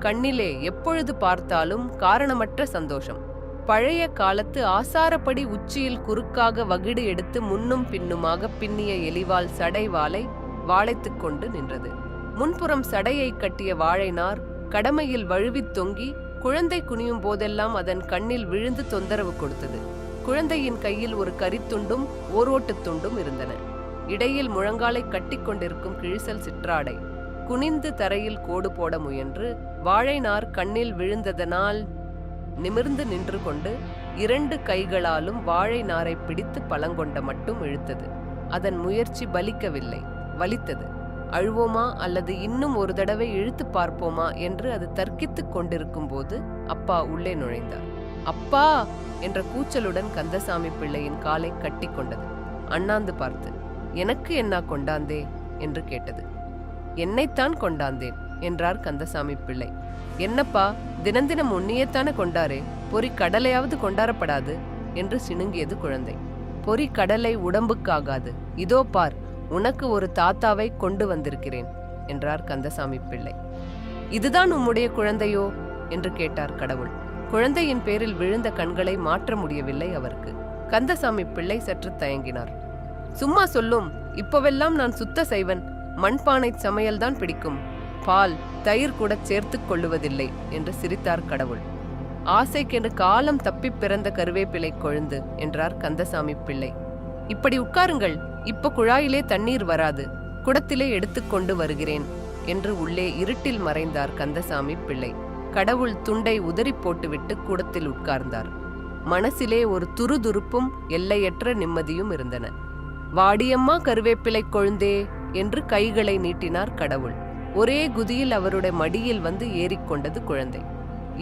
கண்ணிலே எப்பொழுது பார்த்தாலும் காரணமற்ற சந்தோஷம். பழைய காலத்து ஆசாரப்படி உச்சியில் குறுக்காக வகிடு எடுத்து முன்னும் பின்னுமாக பின்னிய எலிவால் சடைவாளை வாளைத்துக் கொண்டு நின்றது. முன்புறம் சடையை கட்டிய வாழைநார் கடமையில் வழுவித் தொங்கி குழந்தை குனியும் போதெல்லாம் அதன் கண்ணில் விழுந்து தொந்தரவு கொடுத்தது. குழந்தையின் கையில் ஒரு கரித்துண்டும் ஓரோட்டுத் துண்டும் இருந்தன. இடையில் முழங்காலை கட்டிக்கொண்டிருக்கும் கிழிசல் சிற்றாடை. குனிந்து தரையில் கோடு போட முயன்று வாழைநார் கண்ணில் விழுந்ததனால் நிமிர்ந்து நின்று கொண்டு 2 கைகளாலும் வாழை நாரை பிடித்து பழங்கொண்ட மட்டும் இழுத்தது. அதன் முயற்சி பலிக்கவில்லை, வலித்தது. அழுவோமா அல்லது இன்னும் ஒரு தடவை இழுத்து பார்ப்போமா என்று அது தர்க்கித்துக் கொண்டிருக்கும் போது அப்பா உள்ளே நுழைந்தார். அப்பா என்ற கூச்சலுடன் கந்தசாமி பிள்ளையின் காலை கட்டி கொண்டது. அண்ணாந்து பார்த்து, எனக்கு என்ன கொண்டாந்தே என்று கேட்டது. என்னைத்தான் கொண்டாந்தேன். என்றார் கந்தசாமி பிள்ளை. என்னப்பா, தினந்தினம் உன்னியத்தானே கொண்டாரே, பொறி கடலையாவது கொண்டாடப்படாது என்று சிணுங்கியது குழந்தை. பொறி கடலை உடம்புக்காகாது, இதோ பார், உனக்கு ஒரு தாத்தாவை கொண்டு வந்திருக்கிறேன் என்றார் கந்தசாமி பிள்ளை. இதுதான் உம்முடைய குழந்தையோ என்று கேட்டார் கடவுள். குழந்தையின் பேரில் விழுந்த கண்களை மாற்ற முடியவில்லை அவருக்கு. கந்தசாமி பிள்ளை சற்று தயங்கினார். சும்மா சொல்லும், இப்பவெல்லாம் நான் சுத்த செய்வன், மண்பானை சமையல்தான் பிடிக்கும், பால் தயிர் கூட சேர்த்து கொள்ளுவதில்லை என்று சிரித்தார் கடவுள். ஆசைக்கென்று காலம் தப்பி பிறந்த கருவேப்பிலை கொழுந்து என்றார் கந்தசாமி பிள்ளை. இப்படி உட்காருங்கள், இப்ப குழாயிலே தண்ணீர் வராது, குடத்திலே எடுத்துக்கொண்டு வருகிறேன் என்று உள்ளே இருட்டில் மறைந்தார் கந்தசாமி பிள்ளை. கடவுள் துண்டை உதறி போட்டுவிட்டு கூடத்தில் உட்கார்ந்தார். மனசிலே ஒரு துருதுருப்பும் எல்லையற்ற நிம்மதியும் இருந்தன. வாடியம்மா கருவேப்பிலை கொழுந்தே என்று கைகளை நீட்டினார் கடவுள். ஒரே குதியில் அவருடைய மடியில் வந்து ஏறிக்கொண்டது குழந்தை.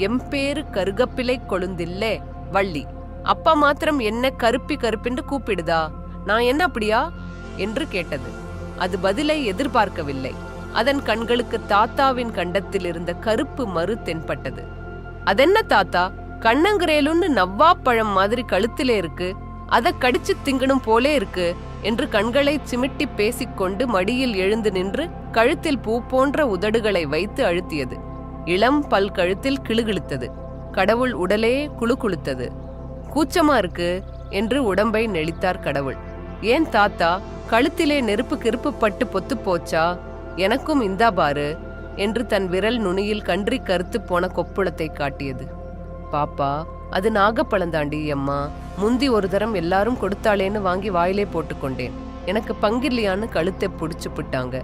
எம்பேரு கருகப்பிலை கொழுந்தில்லே வள்ளி, அப்பா மாத்திரம் என்ன கருப்பி கருப்பென்று கூப்பிடுதா, நான் என்ன அப்படியா என்று கேட்டது. அது பதிலை எதிர்பார்க்கவில்லை. அதன் கண்களுக்கு தாத்தாவின் கண்டத்தில் இருந்த கருப்பு மறு தென்பட்டது. அதென்ன தாத்தா, கண்ணங்கிரேலுன்னு நவ்வாப்பழம் மாதிரி கழுத்திலே இருக்கு, அதை கடிச்சு திங்கணும் போலே இருக்கு என்று கண்களை சிமிட்டி பேசிக்கொண்டு மடியில் எழுந்து நின்று கழுத்தில் பூ போன்ற உதடுகளை வைத்து அழுத்தியது. இளம் பல் கழுத்தில் கிளுகிழுத்தது. கடவுள் உடலே குளுகுளுத்தது. கூச்சமா இருக்கு என்று உடம்பை நெளித்தார் கடவுள். ஏன் தாத்தா, கழுத்திலே நெருப்பு கிருப்பு பட்டு பொத்து போச்சா, எனக்கும் இந்தா பாரு என்று தன் விரல் நுனியில் கன்றி கருத்து போன கொப்புளத்தை காட்டியது. பாப்பா, அது நாகப்பழந்தாண்டி அம்மா, முந்தி ஒரு தரம் எல்லாரும் கொடுத்தாளேன்னு வாங்கி வாயிலே போட்டுக்கொண்டேன், எனக்கு பங்கில்லையான்னு கழுத்தை புடிச்சு புட்டாங்க,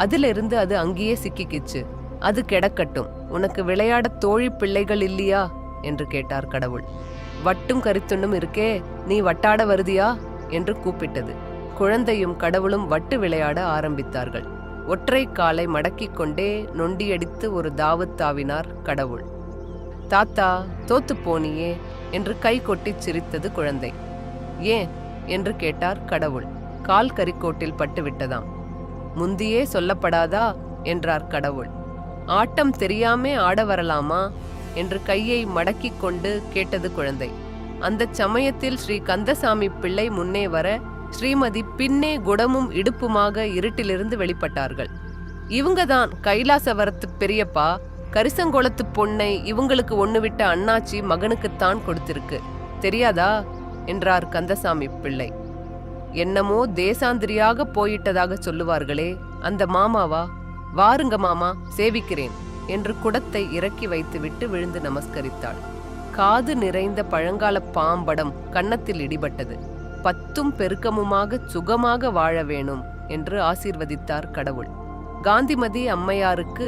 அதிலிருந்து அது அங்கேயே சிக்கிக்கிச்சு, அது கிடக்கட்டும், உனக்கு விளையாட தோழி பிள்ளைகள் இல்லையா என்று கேட்டார் கடவுள். வட்டும் கரித்துண்டும் இருக்கே, நீ வட்டாட வருதியா என்று கூப்பிட்டது. குழந்தையும் கடவுளும் வட்டு விளையாட ஆரம்பித்தார்கள். ஒற்றை காலை மடக்கிக் கொண்டே நொண்டியடித்து ஒரு தாவினார் கடவுள். தாத்தா, தோத்து போனியே என்று கை கொட்டி சிரித்தது குழந்தை. ஏன் என்று கேட்டார் கடவுள். கால் கரிக்கோட்டில் பட்டுவிட்டதாம். முந்தியே சொல்லப்படாதா என்றார் கடவுள். ஆட்டம் தெரியாமே ஆட வரலாமா என்று கையை மடக்கிக் கொண்டு கேட்டது குழந்தை. அந்த சமயத்தில் ஸ்ரீ கந்தசாமி பிள்ளை முன்னே வர, ஸ்ரீமதி பின்னே குடமும் இடுப்புமாக இருட்டிலிருந்து வெளிப்பட்டார்கள். இவங்கதான் கைலாசவரத்து பெரியப்பா, கரிசங்கோளத்து பொண்ணை இவங்களுக்கு ஒண்ணு விட்ட அண்ணாச்சி மகனுக்குத்தான் கொடுத்திருக்கு, தெரியாதா என்றார் கந்தசாமி பிள்ளை. என்னமோ தேசாந்திரியாக போயிட்டதாக சொல்லுவார்களே, அந்த மாமாவா? வாருங்க மாமா, சேவிக்கிறேன் என்று குடத்தை இறக்கி வைத்துவிட்டு விழுந்து நமஸ்கரித்தாள். காது நிறைந்த பழங்கால பாம்படம் கன்னத்தில் இடிபட்டது. பத்தும் பெருக்கமுமாக சுகமாக வாழ வேணும் என்று ஆசீர்வதித்தார் கடவுள். காந்திமதி அம்மையாருக்கு,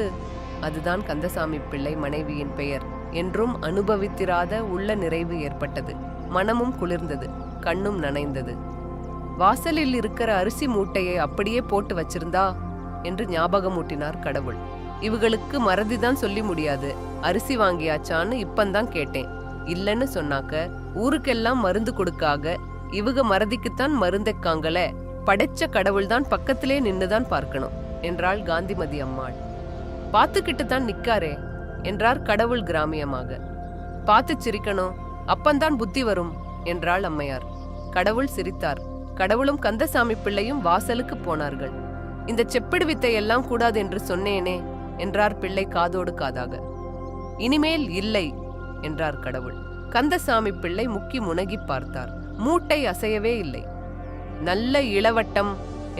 அதுதான் கந்தசாமி பிள்ளை மனைவியின் பெயர், என்றும் அனுபவித்திராத உள்ள நிறைவு ஏற்பட்டது. மனமும் குளிர்ந்தது, கண்ணும் நனைந்தது. வாசலில் இருக்கிற அரிசி மூட்டையை அப்படியே போட்டு வச்சிருந்தா என்று ஞாபகமூட்டினார் கடவுள். இவங்களுக்கு மறதிதான் சொல்லி முடியாது, அரிசி வாங்கியாச்சான்னு இப்பந்தான் கேட்டேன். இல்லன்னு சொன்னாக்க ஊருக்கெல்லாம் மருந்து கொடுக்காக, இவங்க மறதிக்குத்தான் மருந்தைக்காங்களே, படைச்ச கடவுள்தான் பக்கத்திலே நின்னுதான் பார்க்கணும் என்றாள் காந்திமதி அம்மாள். பார்த்துக்கிட்டு தான் நிக்காரே என்றார் கடவுள் கிராமியமாக. பார்த்து சிரிக்கணும், அப்பந்தான் புத்தி வரும் என்றாள் அம்மையார். கடவுள் சிரித்தார். கடவுளும் கந்தசாமி பிள்ளையும் வாசலுக்கு போனார்கள். இந்த செப்பிடு வித்தை எல்லாம் கூடாது என்று சொன்னேனே என்றார் பிள்ளை காதோடு காதாக. இனிமேல் இல்லை என்றார் கடவுள். கந்தசாமி பிள்ளை முக்கி முனகி பார்த்தார். மூட்டை அசையவே இல்லை. நல்ல இளவட்டம்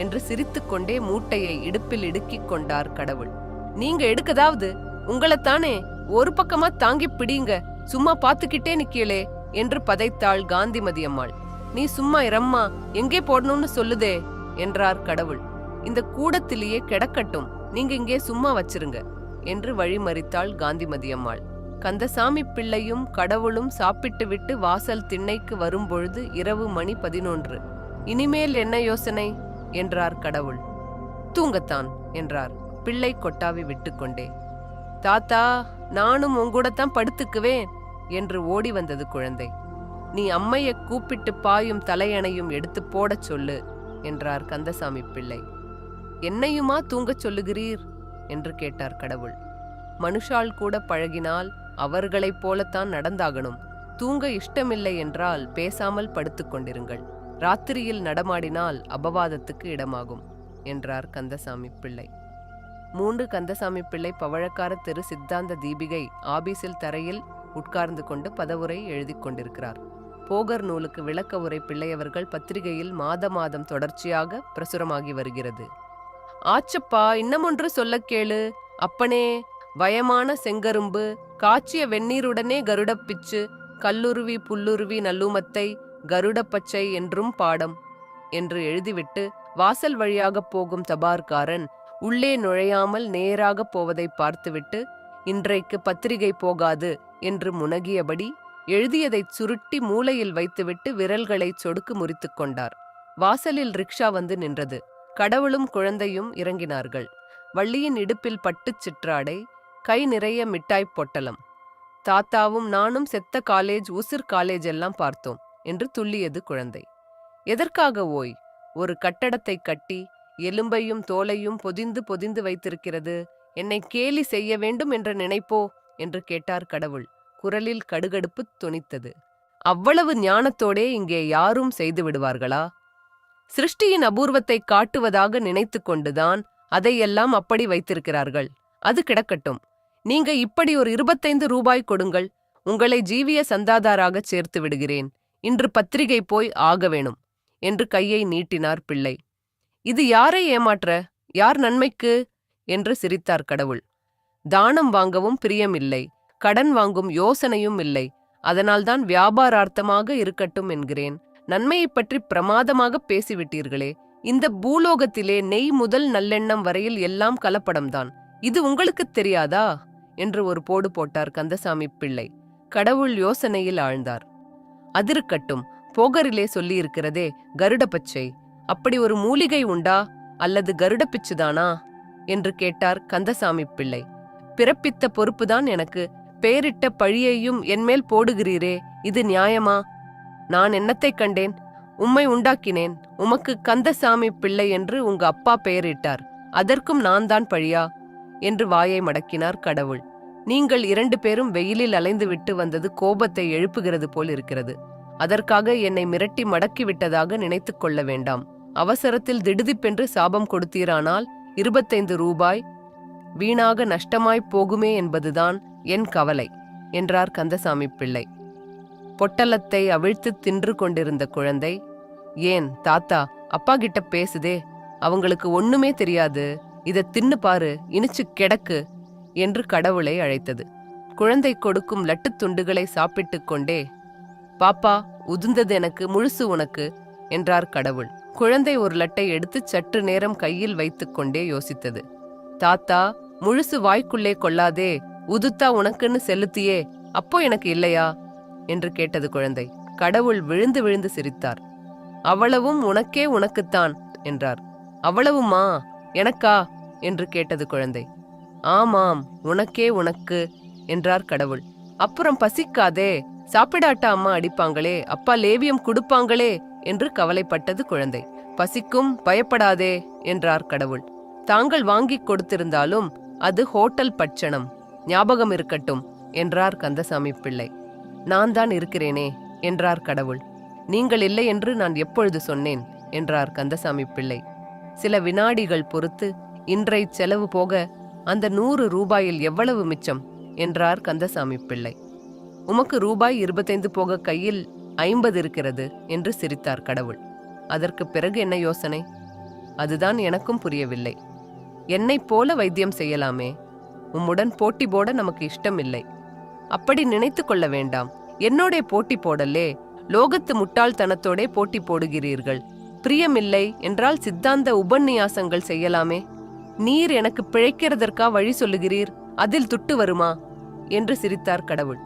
என்று சிரித்துக்கொண்டே மூட்டையை இடுப்பில் இடுக்கிக் கொண்டார் கடவுள். நீங்க எடுக்கதாவது, உங்களைத்தானே, ஒரு பக்கமா தாங்கி பிடிங்க, சும்மா பாத்துக்கிட்டே நிக்கலே என்று பதைத்தாள் காந்திமதி அம்மாள். நீ சும்மா இரம்மா, எங்கே போடணும்னு சொல்லுதே என்றார் கடவுள். இந்த கூடத்திலேயே கிடக்கட்டும், நீங்க இங்கே சும்மா வச்சிருங்க என்று வழிமறித்தாள் காந்திமதி அம்மாள். கந்தசாமி பிள்ளையும் கடவுளும் சாப்பிட்டு விட்டு வாசல் திண்ணைக்கு வரும்பொழுது இரவு மணி 11. இனிமேல் என்ன யோசனை என்றார் கடவுள். தூங்கத்தான் என்றார் பிள்ளை கொட்டாவி விட்டுக்கொண்டே. தாத்தா, நானும் உங்கூடத்தான் படுத்துக்குவேன் என்று ஓடி வந்தது குழந்தை. நீ அம்மைய கூப்பிட்டு பாயும் தலையணையும் எடுத்து போடச் சொல்லு என்றார் கந்தசாமி பிள்ளை. என்னையுமா தூங்கச் சொல்லுகிறீர் என்று கேட்டார் கடவுள். மனுஷால் கூட பழகினால் அவர்களைப் போலத்தான் நடந்தாகணும். தூங்க இஷ்டமில்லை என்றால் பேசாமல் படுத்துக் கொண்டிருங்கள். ராத்திரியில் நடமாடினால் அபவாதத்துக்கு இடமாகும் என்றார் கந்தசாமி பிள்ளை. 3 கந்தசாமி பிள்ளை பவழக்கார தெரு சித்தாந்த தீபிகை ஆபீஸில் தரையில் உட்கார்ந்து கொண்டு பதவுரை எழுதி கொண்டிருக்கிறார். போகர் நூலுக்கு விளக்க உரை பிள்ளையவர்கள் பத்திரிகையில் மாதம் தொடர்ச்சியாக பிரசுரமாகி வருகிறது. ஆச்சப்பா, இன்னமொன்று சொல்ல கேளு அப்பனே. வயமான செங்கரும்பு காய்ச்சிய வெந்நீருடனே கருடப்பிச்சு கல்லுருவி புல்லுருவி நல்லுமத்தை கருடப்பச்சை என்றும் பாடம் என்று எழுதிவிட்டு வாசல் வழியாக போகும் தபார்காரன் உள்ளே நுழையாமல் நேராக போவதை பார்த்துவிட்டு இன்றைக்கு பத்திரிகை போகாது என்று முனகியபடி எழுதியதைச் சுருட்டி மூலையில் வைத்துவிட்டு விரல்களைச் சொடுக்கு முறித்துக் கொண்டார். வாசலில் ரிக்ஷா வந்து நின்றது. கடவுளும் குழந்தையும் இறங்கினார்கள். வள்ளியின் இடுப்பில் பட்டுச் சிற்றாடை, கை நிறைய மிட்டாய் பொட்டலம். தாத்தாவும் நானும் செத்த காலேஜ் உசிர் காலேஜ் எல்லாம் பார்த்தோம் என்று துள்ளியது குழந்தை. எதற்காக ஓய்? ஒரு கட்டடத்தை கட்டி எலும்பையும் தோலையும் பொதிந்து வைத்திருக்கிறது. என்னை கேலி செய்ய வேண்டும் என்ற நினைப்போ என்று கேட்டார் கடவுள். குரலில் கடுகடுப்பு தொனித்தது. அவ்வளவு ஞானத்தோடே இங்கே யாரும் செய்து விடுவார்களா? சிருஷ்டியின் அபூர்வத்தை காட்டுவதாக நினைத்து கொண்டுதான் அதையெல்லாம் அப்படி வைத்திருக்கிறார்கள். அது கிடக்கட்டும். நீங்க இப்படி ஒரு 25 ரூபாய் கொடுங்கள், உங்களை ஜீவிய சந்தாதாராக சேர்த்து விடுகிறேன். இன்று பத்திரிகை போய் ஆக வேணும் என்று கையை நீட்டினார் பிள்ளை. இது யாரை ஏமாற்ற, யார் நன்மைக்கு என்று சிரித்தார் கடவுள். தானம் வாங்கவும் பிரியமில்லை, கடன் வாங்கும் யோசனையும் இல்லை. அதனால்தான் வியாபாரார்த்தமாக இருக்கட்டும் என்கிறேன். நன்மையைப் பற்றி பிரமாதமாக பேசிவிட்டீர்களே. இந்த பூலோகத்திலே நெய் முதல் நல்லெண்ணம் வரையில் எல்லாம் கலப்படம்தான். இது உங்களுக்குத் தெரியாதா என்று ஒரு போடு போட்டார் கந்தசாமி பிள்ளை. கடவுள் யோசனையில் ஆழ்ந்தார். அதிருக்கட்டும், போகரிலே சொல்லியிருக்கிறதே கருடப்பச்சை. அப்படி ஒரு மூலிகை உண்டா அல்லது கருடப்பிச்சுதானா என்று கேட்டார் கந்தசாமி பிள்ளை. பிறப்பித்த பொறுப்புதான் எனக்கு. பெயரிட்ட பழியையும் என்மேல் போடுகிறீரே, இது நியாயமா? நான் என்னத்தை கண்டேன்? உம்மை உண்டாக்கினேன். உமக்கு கந்தசாமி பிள்ளை என்று உங்க அப்பா பெயரிட்டார். அதற்கும் நான் தான் பழியா என்று வாயை மடக்கினார் கடவுள். நீங்கள் 2 பேரும் வெயிலில் அலைந்து விட்டு வந்தது கோபத்தை எழுப்புகிறது போல் இருக்கிறது. அதற்காக என்னை மிரட்டி மடக்கி விட்டதாக நினைத்து கொள்ள வேண்டாம். அவசரத்தில் திடுதிப்பென்று சாபம் கொடுத்தீரானால் 25 ரூபாய் வீணாக நஷ்டமாய்ப் போகுமே என்பதுதான் என் கவலை என்றார் கந்தசாமி பிள்ளை. பொட்டலத்தை அவிழ்த்து தின்று கொண்டிருந்த குழந்தை, ஏன் தாத்தா, அப்பா கிட்ட பேசுதே, அவங்களுக்கு ஒண்ணுமே தெரியாது, இத தின்னு பாரு, இனிச்சு கிடக்கு என்று கடவுளை அழைத்தது. குழந்தை கொடுக்கும் லட்டுத் துண்டுகளை சாப்பிட்டு கொண்டே, பாப்பா உதிர்ந்தது எனக்கு, முழுசு உனக்கு என்றார் கடவுள். குழந்தை ஒரு லட்டை எடுத்து சற்று நேரம் கையில் வைத்துக் கொண்டே யோசித்தது. தாத்தா, முழுசு வாய்க்குள்ளே கொள்ளாதே, உதுத்தா உனக்குன்னு செலுத்தியே, அப்போ எனக்கு இல்லையா என்று கேட்டது குழந்தை. கடவுள் விழுந்து விழுந்து சிரித்தார். அவ்வளவும் உனக்கே உனக்குத்தான் என்றார். அவ்வளவுமா எனக்கா என்று கேட்டது குழந்தை. ஆமாம், உனக்கே உனக்கு என்றார் கடவுள். அப்புறம் பசிக்காதே, சாப்பிடாட்டா அம்மா அடிப்பாங்களே, அப்பா லேவியம் கொடுப்பாங்களே என்று கவலைப்பட்டது குழந்தை. பசிக்கும், பயப்படாதே என்றார் கடவுள். தாங்கள் வாங்கிக் கொடுத்திருந்தாலும் அது ஹோட்டல் பட்சணம், ஞாபகம் இருக்கட்டும் என்றார் கந்தசாமி பிள்ளை. நான் தான் இருக்கிறேனே என்றார் கடவுள். நீங்கள் இல்லை என்று நான் எப்பொழுது சொன்னேன் என்றார் கந்தசாமி பிள்ளை. சில வினாடிகள் பொறுத்து, இன்றை செலவு போக அந்த 100 ரூபாயில் எவ்வளவு மிச்சம் என்றார் கந்தசாமி பிள்ளை. உமக்கு ரூபாய் 25 போக கையில் 50 இருக்கிறது என்று சிரித்தார் கடவுள். அதற்கு பிறகு என்ன யோசனை? அதுதான் எனக்கும் புரியவில்லை. என்னைப் போல வைத்தியம் செய்யலாமே. உம்முடன் போட்டி போட நமக்கு இஷ்டம் இல்லை. அப்படி நினைத்து கொள்ள வேண்டாம். என்னோட போட்டி போடலே, லோகத்து முட்டாள்தனத்தோடே போட்டி போடுகிறீர்கள். பிரியமில்லை என்றால் சித்தாந்த உபன்யாசங்கள் செய்யலாமே. நீர் எனக்கு பிழைக்கிறதற்கா வழி சொல்லுகிறீர், அதில் துட்டு வருமா என்று சிரித்தார் கடவுள்.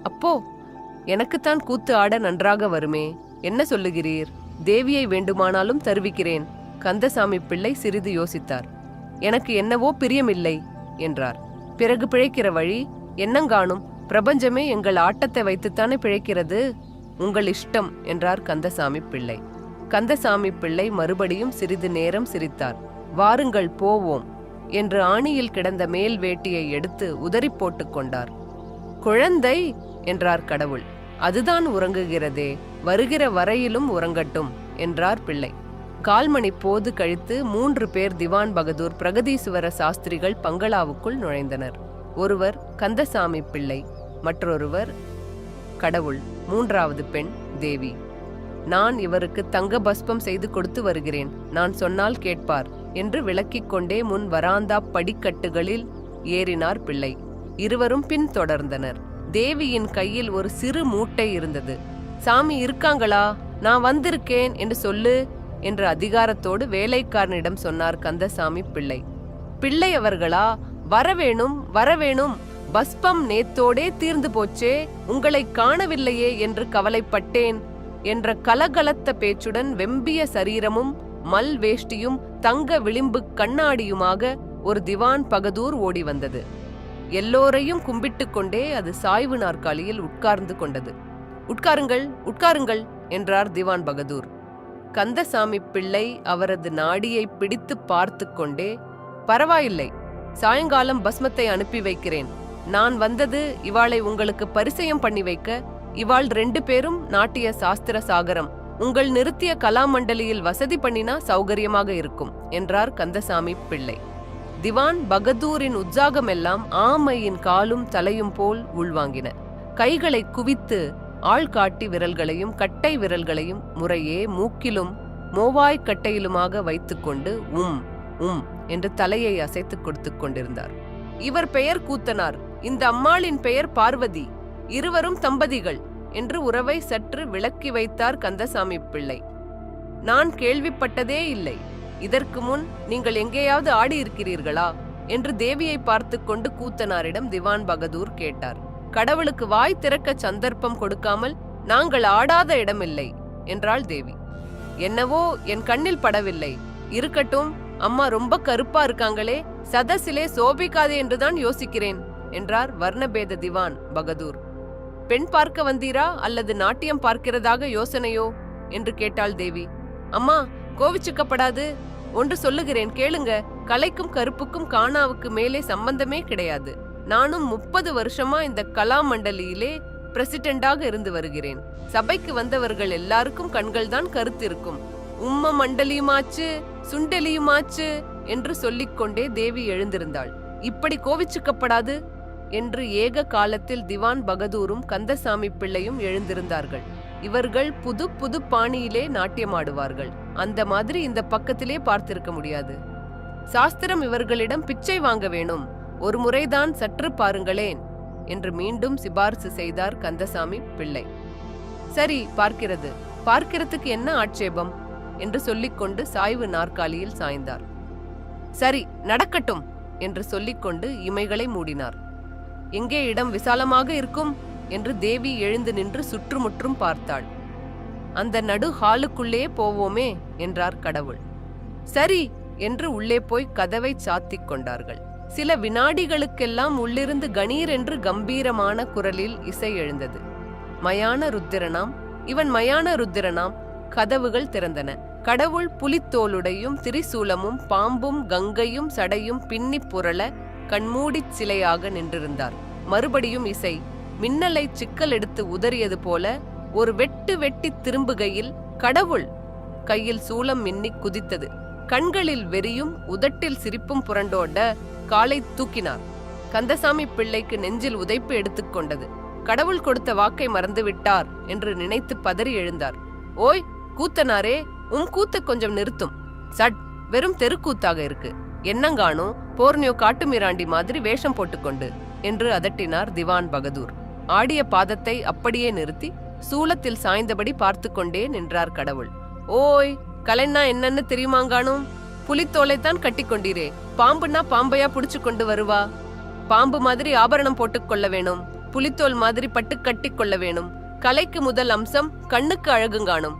அப்போ எனக்குத்தான் கூத்து ஆட நன்றாக வருமே. என்ன சொல்லுகிறீர்? தேவியை வேண்டுமானாலும் தருவிக்கிறேன். கந்தசாமி பிள்ளை சிறிது யோசித்தார். எனக்கு என்னவோ பிரியமில்லை என்றார். பிறகு பிழைக்கிற வழி என்னங்காணும்? பிரபஞ்சமே எங்கள் ஆட்டத்தை வைத்துத்தானே பிழைக்கிறது. உங்கள் இஷ்டம் என்றார் கந்தசாமி பிள்ளை. கந்தசாமி பிள்ளை மறுபடியும் சிறிது நேரம் சிரித்தார். வாருங்கள் போவோம் என்று ஆணியில் கிடந்த மேல் வேட்டியை எடுத்து உதறி போட்டுக் கொண்டார். குழந்தை என்றார் கடவுள். அதுதான் உறங்குகிறதே, வருகிற வரையிலும் உறங்கட்டும் என்றார் பிள்ளை. கால்மணி போது கழித்து 3 பேர் திவான் பகதூர் பிரகதீசுவர சாஸ்திரிகள் பங்களாவுக்குள் நுழைந்தனர். ஒருவர் கந்தசாமி பிள்ளை, மற்றொருவர் கடவுள், 3வது பெண் தேவி. நான் இவருக்கு தங்க பஸ்பம் செய்து கொடுத்து வருகிறேன், நான் சொன்னால் கேட்பார் என்று விளக்கிக் கொண்டே முன் வராந்தா படிக்கட்டுகளில் ஏறினார் பிள்ளை. இருவரும் பின் தொடர்ந்தனர். தேவியின் கையில் ஒரு சிறு மூட்டை இருந்தது. சாமி இருக்காங்களா, நான் வந்திருக்கேன் என்று சொல்லு என்ற அதிகாரத்தோடு வேலைக்காரனிடம் சொன்னார் கந்தசாமி பிள்ளை. பிள்ளை அவர்களா, வரவேணும் வரவேணும், பஸ்பம் நேத்தோடே தீர்ந்து போச்சே, உங்களை காணவில்லையே என்று கவலைப்பட்டேன் என்ற கலகலத்த பேச்சுடன் வெம்பிய சரீரமும் மல் வேஷ்டியும் தங்க விளிம்பு கண்ணாடியுமாக ஒரு திவான் பகதூர் ஓடி வந்தது. எல்லோரையும் கும்பிட்டு கொண்டே அது சாய்வு நாற்காலியில் உட்கார்ந்து கொண்டது. உட்காருங்கள் உட்காருங்கள் என்றார் திவான் பகதூர். கந்தசாமி பிள்ளை அவரது நாடியை பிடித்து பார்த்து கொண்டே, பரவாயில்லை, சாயங்காலம் பஸ்மத்தை அனுப்பி வைக்கிறேன். நான் வந்தது இவாளை உங்களுக்கு பரிசயம் பண்ணி வைக்க. இவாள் 2 பேரும் நாட்டிய சாஸ்திர சாகரம். உங்கள் நிறுத்திய கலாமண்டலியில் வசதி பண்ணினா சௌகரியமாக இருக்கும் என்றார் கந்தசாமி பிள்ளை. திவான் பகதூரின் உற்சாகமெல்லாம் ஆமையின் காலும் தலையும் போல் உள்வாங்கின. கைகளை குவித்து ஆள்காட்டி விரல்களையும் கட்டை விரல்களையும் முறையே மூக்கிலும் மோவாய்க்கட்டையிலுமாக வைத்துக்கொண்டு என்று தலையை அசைத்து கொடுத்து கொண்டிருந்தார். இவர் பெயர் கூத்தனார், இந்த அம்மாளின் பெயர் பார்வதி, இருவரும் தம்பதிகள் என்று உறவை சற்று விளக்கி வைத்தார் கந்தசாமி பிள்ளை. நான் கேள்விப்பட்டதே இல்லை. இதற்கு முன் நீங்கள் எங்கேயாவது ஆடி இருக்கிறீர்களா என்று தேவியை பார்த்து கொண்டு கூத்தனாரிடம் திவான் பகதூர் கேட்டார். கடவுளுக்கு வாய் திறக்க சந்தர்ப்பம் கொடுக்காமல் நாங்கள் ஆடாத இடமில்லை என்றாள் தேவி. என்னவோ என் கண்ணில் படவில்லை. இருக்கட்டும், அம்மா ரொம்ப கருப்பா இருக்காங்களே, சதசிலே சோபிக்காதே என்றுதான் யோசிக்கிறேன் என்றார் வர்ணபேத திவான் பகதூர். பெண் பார்க்க வந்தீரா அல்லது நாட்டியம் பார்க்கிறதாக யோசனையோ என்று கேட்டாள் தேவி. அம்மா கோவிச்சுக்கப்படாது, ஒன்று சொல்லுகிறேன் கேளுங்க. கலைக்கும் கருப்புக்கும் காணாவுக்கு மேலே சம்பந்தமே கிடையாது. நானும் 30 வருஷமா இந்த கலாமண்டலியிலே பிரசிடெண்டாக இருந்து வருகிறேன். சபைக்கு வந்தவர்கள் எல்லாருக்கும் கண்கள் தான் கருத்து இருக்கும். உம்ம மண்டலியுமாச்சு சுண்டலியுமாச்சு என்று சொல்லிக்கொண்டே தேவி எழுந்திருந்தாள். இப்படி கோவிச்சுக்கப்படாது என்று ஏக காலத்தில் திவான் பகதூரும் கந்தசாமி பிள்ளையும் எழுந்திருந்தார்கள். இவர்கள் புது புது பாணியிலே நாட்டியமாடுவார்கள். அந்த மாதிரி இந்த பக்கத்திலே பார்த்திருக்க முடியாது. சாஸ்திரம் இவர்களிடம் பிச்சை வாங்க வேணும், ஒரு முறைதான் சற்று பாருங்களேன் என்று மீண்டும் சிபார்சு செய்தார் கந்தசாமி பிள்ளை. சரி, பார்க்கிறதுக்கு என்ன ஆட்சேபம் என்று சொல்லிக்கொண்டு சாய்வு நாற்காலியில் சாய்ந்தார். சரி, நடக்கட்டும் என்று சொல்லிக்கொண்டு இமைகளை மூடினார். எங்கே இடம் விசாலமாக இருக்கும் என்று தேவி எழுந்து நின்று சுற்றுமுற்றும் பார்த்தாள். அந்த நடு ஹாலுக்குள்ளே போவோமே என்றார் கடவுள். சரி என்று உள்ளே போய் கதவை சாத்திக் கொண்டார்கள். சில வினாடிகளுக்கெல்லாம் உள்ளிருந்து கணீர் என்று கம்பீரமான குரலில் இசை எழுந்தது. மயான ருத்திரனாம், இவன் மயான ருத்திரனாம். கதவுகள் திறந்தன. கடவுள் புலித்தோலுடையும் திரிசூலமும் பாம்பும் கங்கையும் சடையும் பின்னி புரள கண்மூடிச் சிலையாக நின்றிருந்தார். மறுபடியும் இசை. மின்னலை சிக்கல் எடுத்து உதறியது போல ஒரு வெட்டி திரும்புகையில் கடவுள் கையில் சூலம் மின்னி குதித்தது. கண்களில் வெறியும் உதட்டில் சிரிப்பும் புரண்டோட காலை தூக்கினார். கந்தசாமி பிள்ளைக்கு நெஞ்சில் உதைப்பு எடுத்துக்கொண்டது. கடவுள் கொடுத்த வாக்கை மறந்துவிட்டார் என்று நினைத்து பதறி எழுந்தார். ஓய் கூத்தனாரே, கூத்த கொஞ்சம் நிறுத்தும். சட், வெறும் தெருக்கூத்தாக இருக்கு. என்னங்கானோ போர்னியோ காட்டு மிராண்டி மாதிரி வேஷம் போட்டுக்கொண்டு என்று அதட்டினார் திவான் பகதூர். ஆடிய பாதத்தை அப்படியே நிறுத்தி சூலத்தில் சாய்ந்தபடி பார்த்து கொண்டே நின்றார் கடவுள். ஓய், கலைன்னா என்னன்னு தெரியுமாங்கானும்? புலித்தோலைத்தான் கட்டி கொண்டீரே, பாம்புன்னா பாம்பையா புடிச்சு கொண்டு வருவா? பாம்பு மாதிரி ஆபரணம் போட்டுக்கொள்ள வேணும், புலித்தோல் மாதிரி பட்டு கட்டி கொள்ள வேணும். கலைக்கு முதல் அம்சம் கண்ணுக்கு அழகுங்கானும்.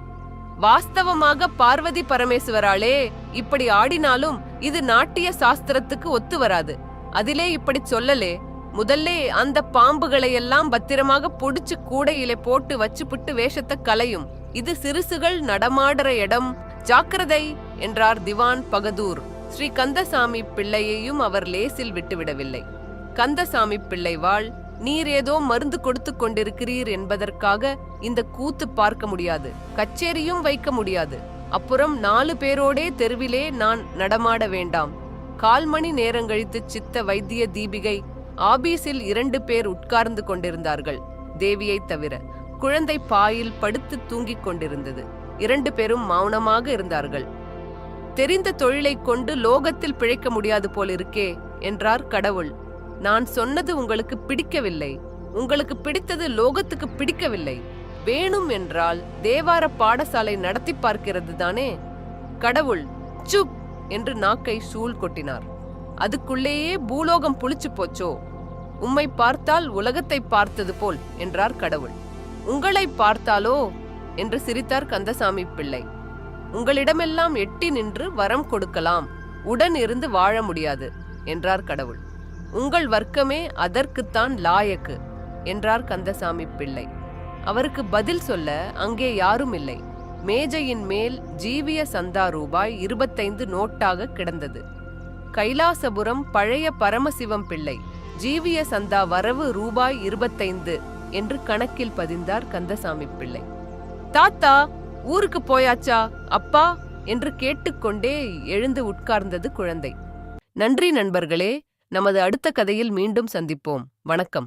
வாஸ்தவமாக பார்வதி பரமேஸ்வராளே இப்படி ஆடினாலும் இது நாட்டிய சாஸ்திரத்துக்கு ஒத்து வராது. அதிலே இப்படி சொல்லலே. முதல்லே அந்த பாம்புகளையெல்லாம் பத்திரமாக புடிச்சு கூடையிலே போட்டு வச்சுப்புட்டு வேஷத்தை கலையும். இது சிறுசுகள் நடமாடுற இடம், ஜாக்கிரதை என்றார் திவான் பகதூர் ஸ்ரீ கந்தசாமி பிள்ளையையும் அவர் லேசில் விட்டுவிடவில்லை. கந்தசாமி பிள்ளை வாழ், நீர் ஏதோ மருந்து கொடுத்து கொண்டிருக்கிறீர் என்பதற்காக இந்த கூத்து பார்க்க முடியாது, கச்சேரியும் வைக்க முடியாது. அப்புறம் 4 பேரோடே தெருவிலே நான் நடமாட வேண்டாம். 1/4 மணி நேரங்கழித்து சித்த வைத்திய தீபிகை ஆபீஸில் 2 பேர் உட்கார்ந்து கொண்டிருந்தார்கள். தேவியை தவிர குழந்தை பாயில் படுத்து தூங்கிக் கொண்டிருந்தது. 2 பேரும் மௌனமாக இருந்தார்கள். தெரிந்த தொழிலை கொண்டு லோகத்தில் பிழைக்க முடியாது போலிருக்கே என்றார் கடவுள். நான் சொன்னது உங்களுக்கு பிடிக்கவில்லை. உங்களுக்கு பிடித்தது லோகத்துக்கு பிடிக்கவில்லை. வேணும் என்றால் தேவார பாடசாலை நடத்தி பார்க்கிறது தானே. கடவுள் சுப் என்று நாக்கை சூழ் கொட்டினார். அதுக்குள்ளேயே பூலோகம் புளிச்சு போச்சோ? உம்மை பார்த்தால் உலகத்தை பார்த்தது போல் என்றார் கடவுள். உங்களை பார்த்தாலோ என்று சிரித்தார் கந்தசாமி பிள்ளை. உங்களிடமெல்லாம் எட்டி நின்று வரம் கொடுக்கலாம், உடன் இருந்து வாழ முடியாது என்றார் கடவுள். உங்கள் வர்க்கமே அதற்குத்தான் லாயக்கு என்றார் கந்தசாமி பிள்ளை. அவருக்கு பதில் சொல்ல அங்கே யாரும் இல்லை. மேஜையின் மேல் ஜீவிய சந்தா ரூபாய் 25 நோட்டாக கிடந்தது. கைலாசபுரம் பழைய பரமசிவம் பிள்ளை, ஜீவிய சந்தா வரவு ரூபாய் 25 என்று கணக்கில் பதிந்தார் கந்தசாமி பிள்ளை. தாத்தா, ஊருக்கு போயாச்சா அப்பா என்று கேட்டுக்கொண்டே எழுந்து உட்கார்ந்தது குழந்தை. நன்றி நண்பர்களே. நமது அடுத்த கதையில் மீண்டும் சந்திப்போம். வணக்கம்.